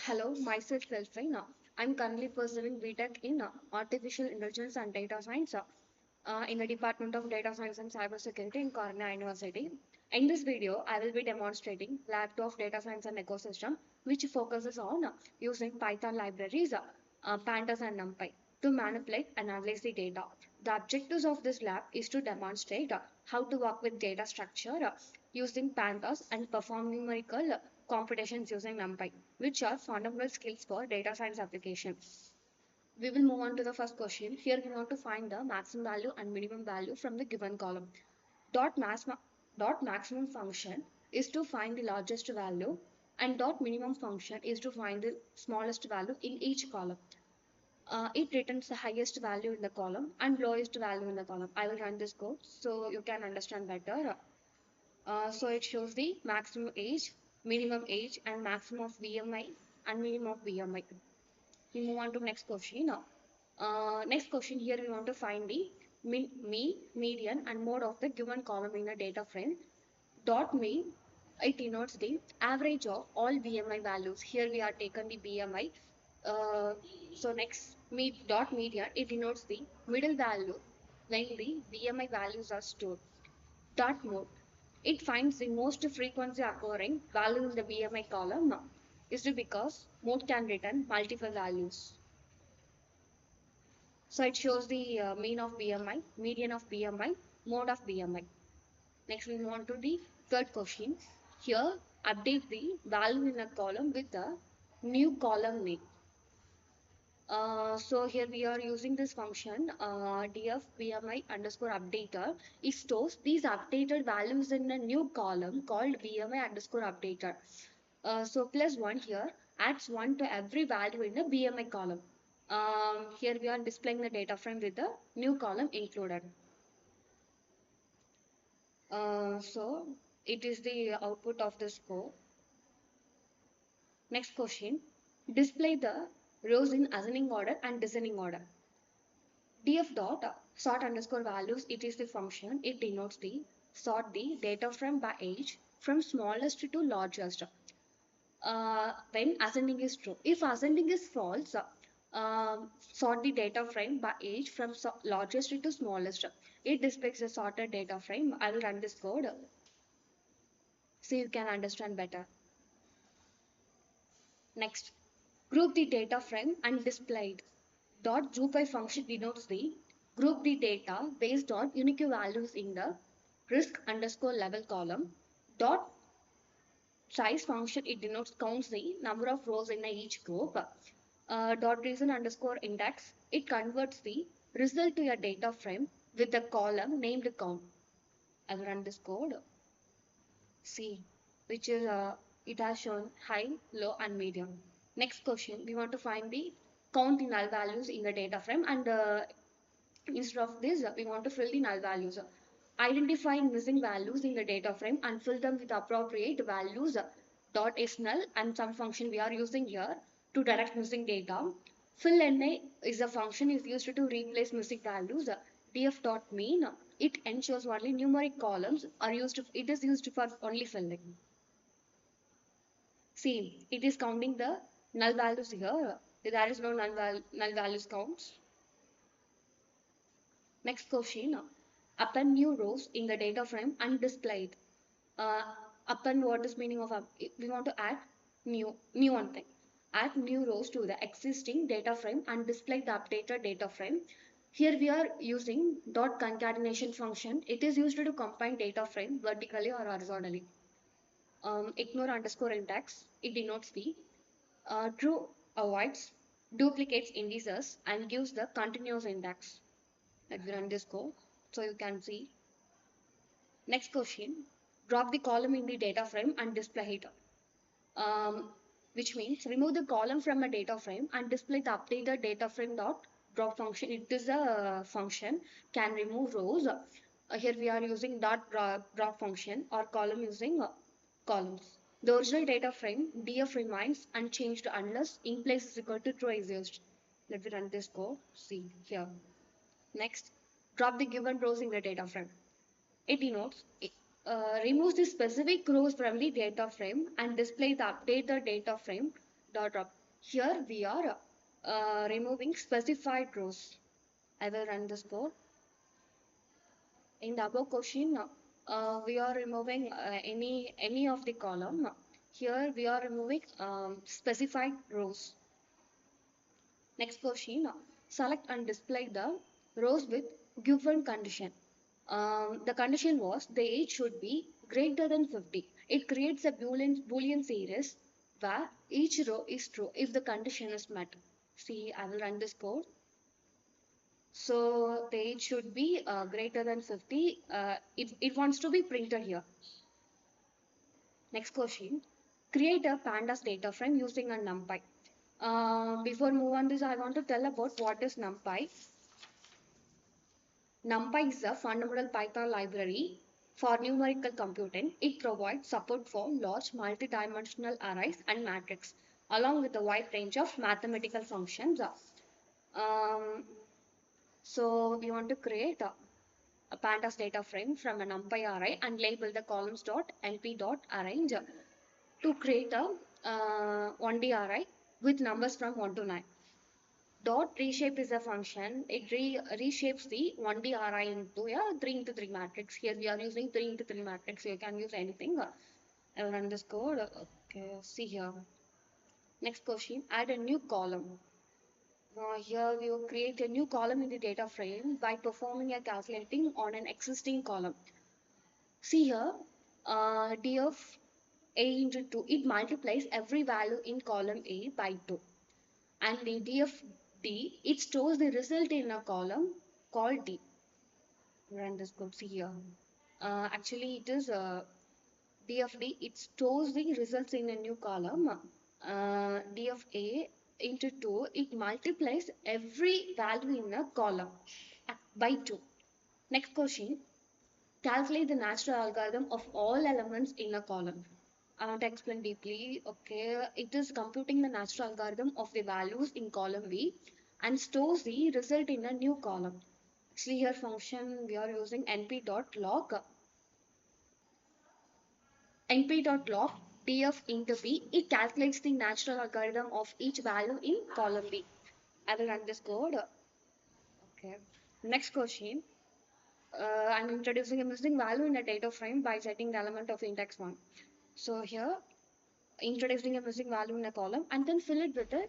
Hello, myself Selfina. I'm currently pursuing BTech in Artificial Intelligence and Data Science in the Department of Data Science and Cybersecurity in Cornell University. In this video, I will be demonstrating Lab 2 of Data Science and Ecosystem, which focuses on using Python libraries, Pandas and Numpy to manipulate and analyze the data. The objectives of this lab is to demonstrate how to work with data structure using Pandas and perform numerical computations using Numpy, which are fundamental skills for data science applications. We will move on to the first question. Here we want to find the maximum value and minimum value from the given column. Dot, max, dot maximum function is to find the largest value and dot minimum function is to find the smallest value in each column. It returns the highest value in the column and lowest value in the column. I will run this code so you can understand better. So it shows the maximum age, minimum age, and maximum of BMI and minimum of BMI. We move on to next question. Next question here we want to find the mean, median, and mode of the given column in a data frame. Dot mean, it denotes the average of all BMI values. Here we are taken the BMI. So next dot median, it denotes the middle value when the BMI values are stored. Dot mode, it finds the most frequency occurring value in the BMI column is because mode can return multiple values. So it shows the mean of BMI, median of BMI, mode of BMI. Next we move on to the third question. Here update the value in a column with the new column name. So here we are using this function df bmi underscore updater. It stores these updated values in a new column called bmi underscore updater. So plus 1 here adds 1 to every value in the bmi column. Here we are displaying the data frame with the new column included. So it is the output of this code. Next question, display the rows in ascending order and descending order. Df dot sort underscore values, it is the function. It denotes the sort the data frame by age from smallest to largest. When ascending is true. If ascending is false, sort the data frame by age from largest to smallest. It displays the sorted data frame. I will run this code so you can understand better. Next, group the data frame and display it. Dot group by function denotes the group the data based on unique values in the risk underscore level column. Dot size function, it denotes counts the number of rows in each group. Dot reason underscore index, it converts the result to a data frame with the column named count. I will run this code. See, which is it has shown high, low, and medium. Next question, we want to find the count in null values in the data frame, and instead of this, we want to fill the null values. Identify missing values in the data frame and fill them with appropriate values. Dot is null, and some function we are using here to direct missing data. Fill NA is a function is used to replace missing values. Df dot mean, it ensures only numeric columns are used. It is used for only filling. See, it is counting the null values here. There is no null values counts. Next question, append new rows in the data frame and display it. Append, what is meaning of we want to add new one thing. Add new rows to the existing data frame and display the updated data frame. Here we are using dot concatenation function. It is used to combine data frame vertically or horizontally. Ignore underscore index, it denotes the true avoids duplicates indices and gives the continuous index. Let me run this code so you can see. Next question, drop the column in the data frame and display it. Which means remove the column from a data frame and display the updated data frame dot drop function. It is a function can remove rows. Here we are using dot drop function or column using columns. The original data frame df remains unchanged unless in place is equal to true is used. Let me run this code. See here. Next, drop the given rows in the data frame. It denotes removes the specific rows from the data frame and display the updated data frame dot drop. Here we are removing specified rows. I will run this code. In the above question, we are removing any of the column. Here we are removing specified rows. Next question, select and display the rows with given condition. The condition was the age should be greater than 50. It creates a Boolean series where each row is true if the condition is met. See, I will run this code. So the age should be greater than 50. It wants to be printed here. Next question, create a pandas data frame using a Numpy. Before move on this, I want to tell about what is Numpy. Numpy is a fundamental Python library for numerical computing. It provides support for large multi-dimensional arrays and matrices, along with a wide range of mathematical functions. Um, so we want to create a pandas data frame from a Numpy array and label the columns dot np dot arrange to create a 1D array with numbers from 1 to 9. Dot reshape is a function. It reshapes the 1D array into a 3 into 3 matrix. Here we are using 3 into 3 matrix. You can use anything. I will run this code. Okay, see here. Next question, add a new column. Here we will create a new column in the data frame by performing a calculating on an existing column. See here, df a into 2, it multiplies every value in column A by 2. And the dfd, it stores the result in a column called D. Run this code, see here. Actually, it is dfd, it stores the results in a new column. Dfa into 2, it multiplies every value in a column by 2. Next question, calculate the natural algorithm of all elements in a column. I want to explain deeply. Okay, it is computing the natural algorithm of the values in column B and stores the result in a new column. Actually, here function we are using np.log. np.log df into b. It calculates the natural algorithm of each value in column B. I will run this code. Okay. Next question. I'm introducing a missing value in a data frame by setting the element of index 1. So here, introducing a missing value in a column and then fill it with a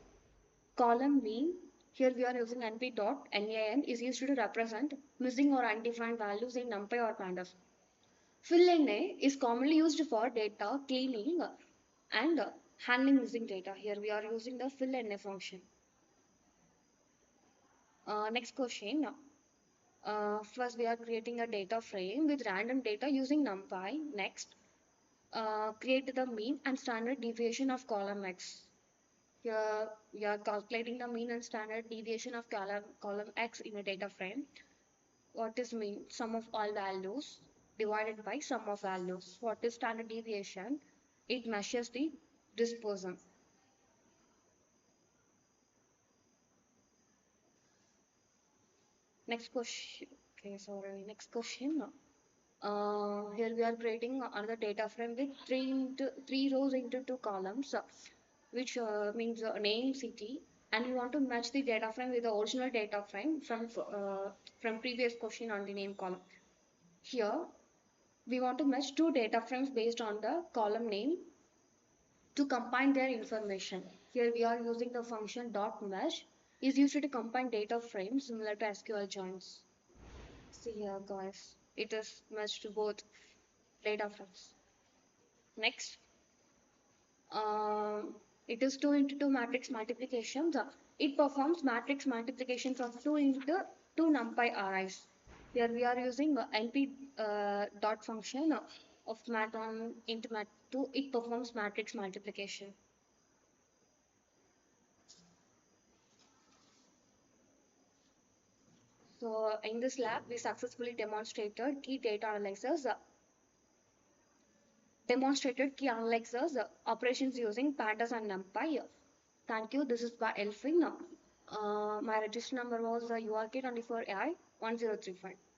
column mean. Here we are using np.nan is used to represent missing or undefined values in Numpy or Pandas. Fill na is commonly used for data cleaning and handling missing data. Here we are using the fill na function. Next question. First, we are creating a data frame with random data using Numpy. Next, create the mean and standard deviation of column X. Here, we are calculating the mean and standard deviation of column X in a data frame. What is mean? Sum of all values divided by sum of values. What is standard deviation? It measures the dispersion. Next question. Okay, sorry. Next question. Here we are creating another data frame with three rows into 2 columns, which means name, city, and we want to match the data frame with the original data frame from previous question on the name column. Here we want to match 2 data frames based on the column name to combine their information. Here we are using the function .mesh is used to combine data frames similar to SQL joins. See here guys, it is matched to both data frames. Next, it is 2 into 2 matrix multiplication. It performs matrix multiplication from 2 into 2 Numpy arrays. Here we are using np dot function of mat1 into mat2. It performs matrix multiplication. So in this lab, we successfully demonstrated key analyzers operations using Pandas and Numpy. Thank you. This is by Elfin. My register number was URK24AI1035.